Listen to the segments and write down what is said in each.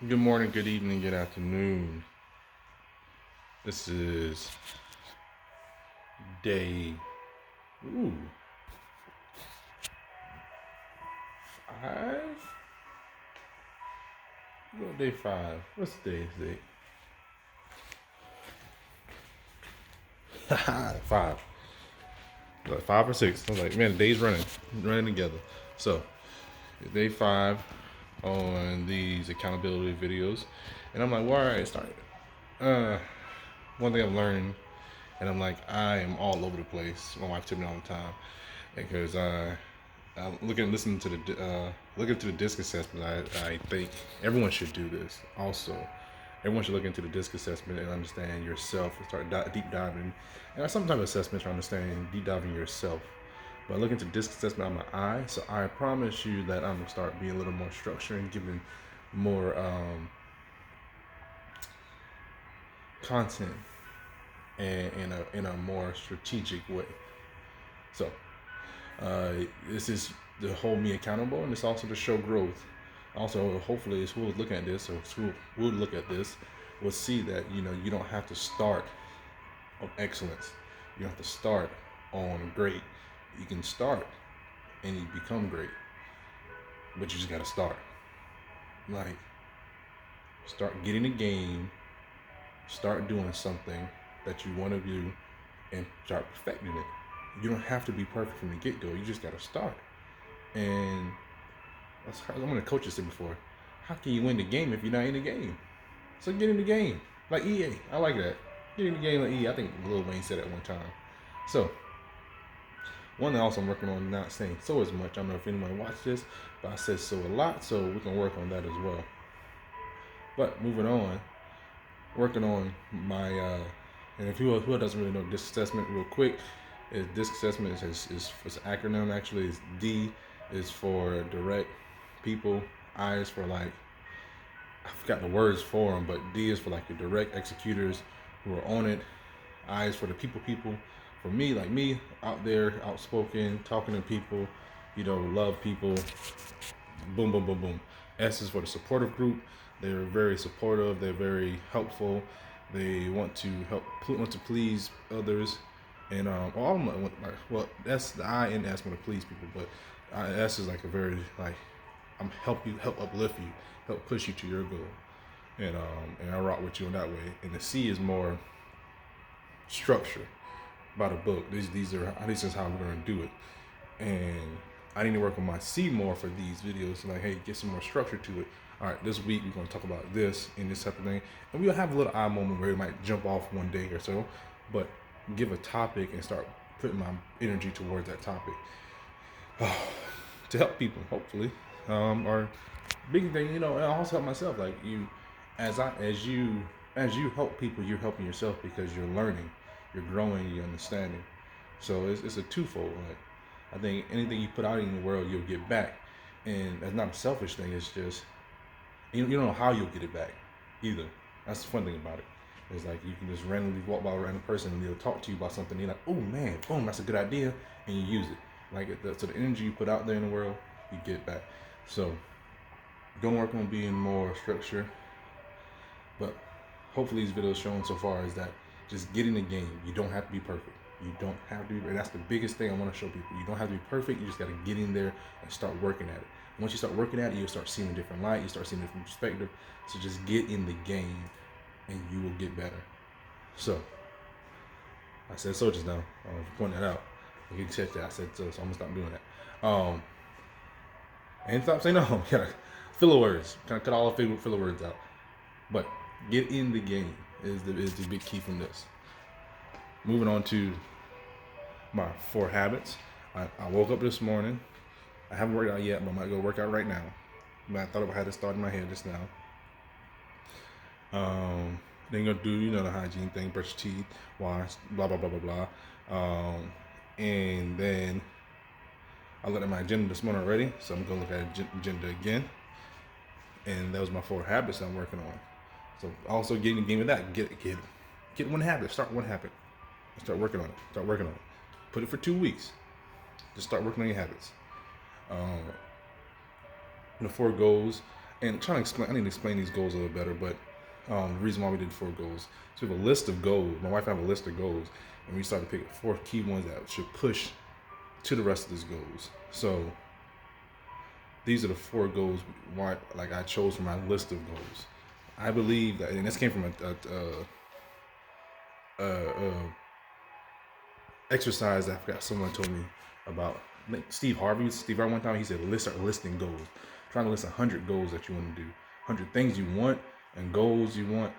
Good morning, good evening, good afternoon. This is day ooh, 5. What day 5? What's the day? 5. Like 5 or 6. I was like, man, the day's running together. So it's day 5 on these accountability videos, and I'm like, well, all right, start. Uh, One thing I'm learning, and I'm like, I am all over the place. My wife told me all the time because listening to looking to the disc assessment. I think everyone should do this. Also, everyone should look into the disc assessment and understand yourself and start deep diving. And sometimes assessments are understanding deep diving yourself. But look into disc assessment on my eye. So I promise you that I'm gonna start being a little more structured and giving more content and in a more strategic way. So Uh, this is to hold me accountable, and it's also to show growth. Also, hopefully, who will look at this, or who will look at this, will see that you don't have to start on excellence. You don't have to start on great. You can start and you become great, but you just gotta start. Like, start getting a game, start doing something that you want to do, and start perfecting it. You don't have to be perfect from the get go. You just gotta start. And I'm gonna coach this before. How can you win the game if you're not in the game? So get in the game, like EA. I like that. Get in the game like EA. I think Lil Wayne said it one time. So one thing also I'm working on not saying so as much. I don't know if anyone watched this, but I said so a lot, so we can work on that as well. But moving on, working on my and if who doesn't really know disc assessment real quick, is disc assessment is an acronym actually. Is D is for direct people, I is for like I forgot the words for them, but D is for like the direct executors who are on it. I is for the people. For me, like me, out there, outspoken, talking to people, love people. Boom, boom, boom, boom. S is for the supportive group. They're very supportive. They're very helpful. They want to want to please others, and all of them. Well, that's the I and S want to please people, but S is like a very like help uplift you, help push you to your goal, and I rock with you in that way. And the C is more structure by the book. This is how we're gonna do it, and I need to work on my C more for these videos. Like, hey, get some more structure to it. All right, this week we're gonna talk about this and this type of thing, and we'll have a little eye moment where it might jump off one day or so, but give a topic and start putting my energy towards that topic to help people, hopefully, or big thing, and I also help myself. Like as you help people, you're helping yourself because you're learning, you're growing, you're understanding. So it's a twofold. Like, I think anything you put out in the world, you'll get back, and that's not a selfish thing. It's just you don't know how you'll get it back, either. That's the fun thing about it. It's like you can just randomly walk by a random person and they'll talk to you about something. And you're like, oh man, boom, that's a good idea, and you use it. Like so the energy you put out there in the world, you get it back. So don't work on being more structured, but hopefully these videos showing so far is that just get in the game. You don't have to be perfect. You don't have to be, and that's the biggest thing I want to show people. You don't have to be perfect. You just got to get in there and start working at it. Once you start working at it, you'll start seeing a different light. You start seeing a different perspective. So just get in the game, and you will get better. So I said so just now. Point that out. You can check that. I said so. So I'm gonna stop doing that. And stop saying no. Yeah, filler words. Kind of cut all the filler words out. But get in the game is the big key from this. Moving on to my 4 habits. I woke up this morning. I haven't worked out yet, but I might go work out right now. But I thought I had to start in my head just now. Then gonna do the hygiene thing, brush your teeth, wash, blah blah blah blah blah. And then I looked at my agenda this morning already, so I'm gonna look at agenda again. And that was my 4 habits that I'm working on. So also getting the game of that. Get one habit. Start one habit. Start working on it. Start working on it. Put it for 2 weeks. Just start working on your habits. The 4 goals. and trying to explain, I need to explain these goals a little better, but the reason why we did 4 goals. So we have a list of goals. My wife and I have a list of goals, and we started picking 4 key ones that should push to the rest of these goals. So these are the 4 goals why, like, I chose from my list of goals. I believe that, and this came from a exercise that I forgot someone told me about. Steve Harvey one time, he said, start listing goals. Trying to list 100 goals that you want to do, 100 things you want and goals you want,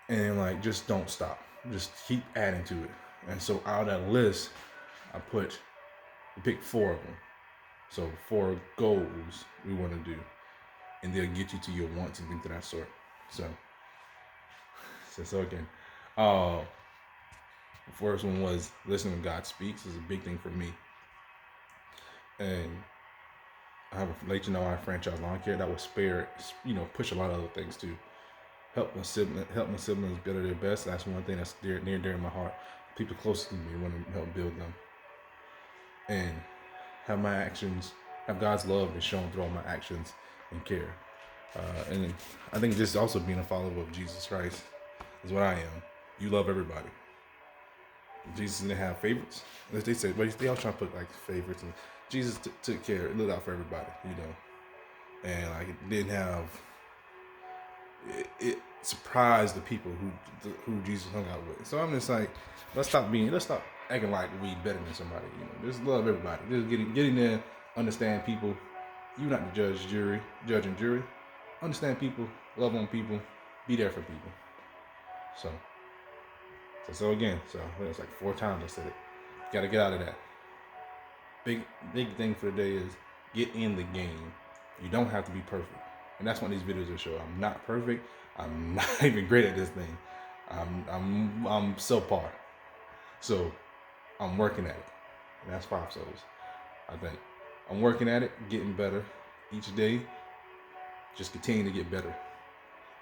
and like, just don't stop. Just keep adding to it. And so out of that list, I picked 4 of them. So 4 goals we want to do, and they'll get you to your wants and things of that sort. So again, the first one was listening when God speaks. Is a big thing for me. And I have a let you know, our franchise lawn care that will push a lot of other things too. Help my siblings build their best. That's one thing that's near and dear in my heart. People closest to me want to help build them, and have God's love be shown through all my actions and care. And I think just also being a follower of Jesus Christ is what I am. You love everybody. Jesus didn't have favorites. As they say, but they all try to put like favorites, and Jesus took care, looked out for everybody, and like it didn't have. It surprised the people who Jesus hung out with. So I'm just like, let's stop acting like we better than somebody. Just love everybody. Just getting there, understand people. You're not the judge and jury. Understand people, love on people, be there for people. So again, it's like 4 times I said it. Got to get out of that. Big thing for the day is get in the game. You don't have to be perfect. And that's what these videos will show. I'm not perfect. I'm not even great at this thing. I'm subpar. So I'm working at it. And that's 5 souls, I think. I'm working at it, getting better each day. Just continue to get better.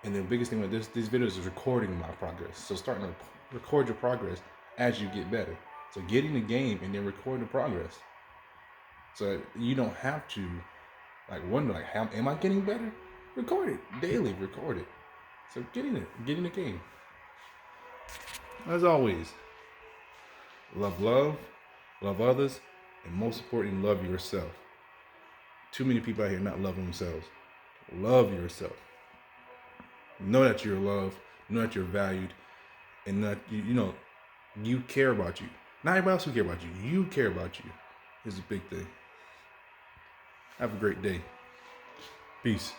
And the biggest thing with these videos is recording my progress. So starting to record your progress as you get better. So get in the game and then record the progress. So you don't have to wonder how am I getting better? Record it daily. Record it. So get in the game. As always, love others, and most importantly, love yourself. Too many people out here not loving themselves. Love yourself. Know that you're loved. Know that you're valued, and that you care about you. Not everybody else will care about you. You care about you. Is a big thing. Have a great day. Peace.